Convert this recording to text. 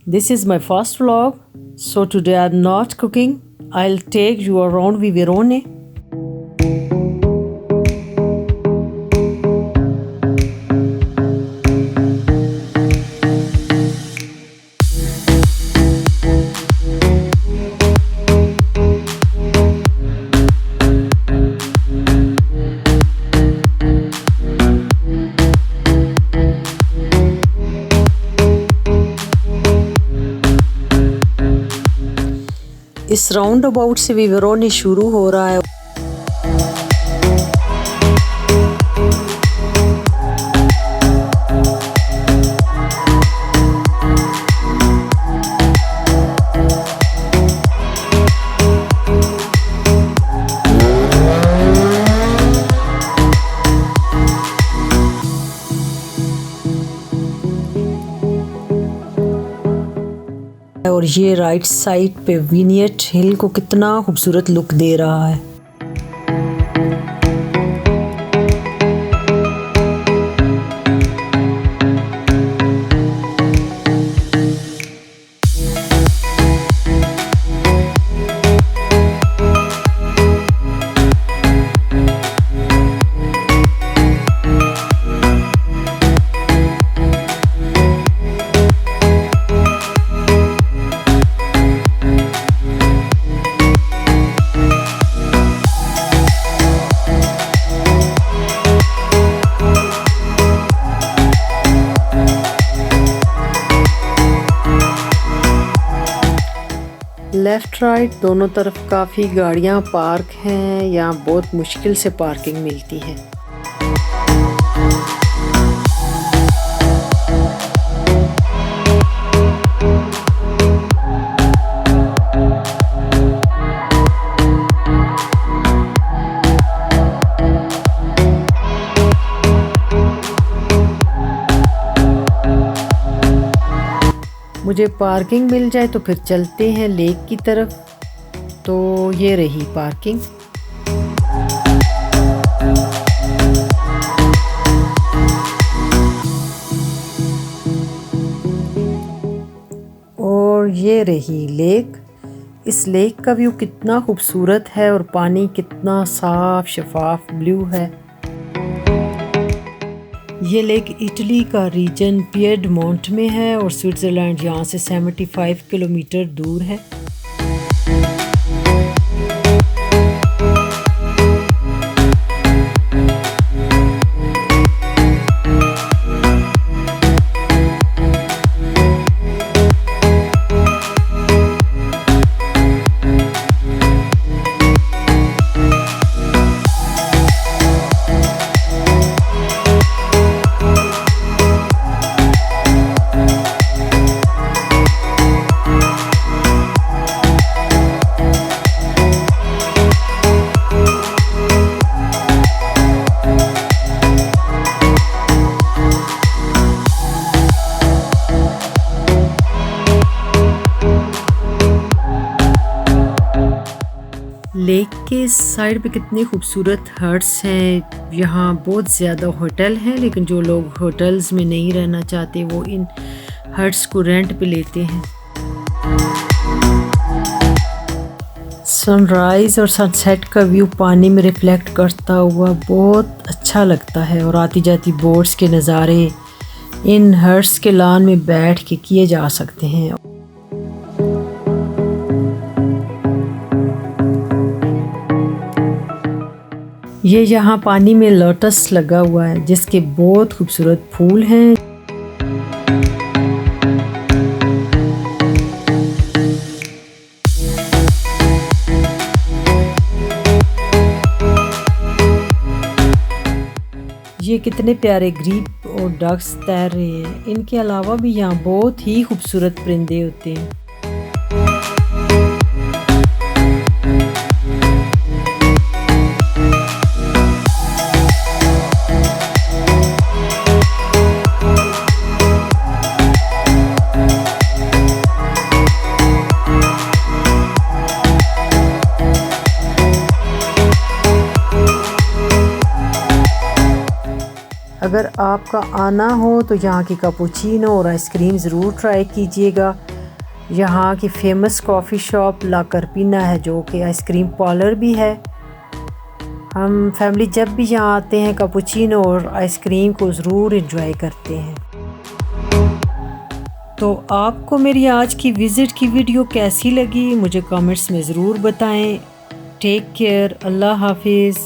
This is my first vlog, so today I'm not cooking. I'll take you around Viverone. इस round about से विवरोने शुरू हो रहा है। और ये राइट साइड पे विनियट हिल को कितना खूबसूरत लुक दे रहा है। लेफ़्ट राइट दोनों तरफ काफ़ी गाड़ियाँ पार्क हैं। यहाँ बहुत मुश्किल से पार्किंग मिलती है। मुझे पार्किंग मिल जाए तो फिर चलते हैं लेक की तरफ। तो ये रही पार्किंग। और ये रही लेक। इस लेक का व्यू कितना खूबसूरत है और पानी कितना साफ शफाफ ब्लू है। ये लेक इटली का रीजन पिएडमोंट में है और स्विट्ज़रलैंड यहाँ से 75 किलोमीटर दूर है। लेक के साइड पे कितने खूबसूरत हट्स हैं। यहाँ बहुत ज़्यादा होटल हैं, लेकिन जो लोग होटल्स में नहीं रहना चाहते वो इन हट्स को रेंट पे लेते हैं। सनराइज़ और सनसेट का व्यू पानी में रिफ्लेक्ट करता हुआ बहुत अच्छा लगता है और आती जाती बोट्स के नज़ारे इन हट्स के लॉन में बैठ के किए जा सकते हैं। ये यहाँ पानी में लोटस लगा हुआ है जिसके बहुत खूबसूरत फूल हैं। ये कितने प्यारे ग्रीप और डक्स तैर रहे हैं। इनके अलावा भी यहाँ बहुत ही खूबसूरत परिंदे होते हैं। अगर आपका आना हो तो यहाँ की कैपुचिनो और आइसक्रीम ज़रूर ट्राई कीजिएगा। यहाँ की फेमस कॉफ़ी शॉप ला करपीना है, जो कि आइसक्रीम पार्लर भी है। हम फैमिली जब भी यहाँ आते हैं कैपुचिनो और आइसक्रीम को ज़रूर एंजॉय करते हैं। तो आपको मेरी आज की विज़िट की वीडियो कैसी लगी मुझे कमेंट्स में ज़रूर बताएं। टेक केयर, अल्लाह हाफिज़।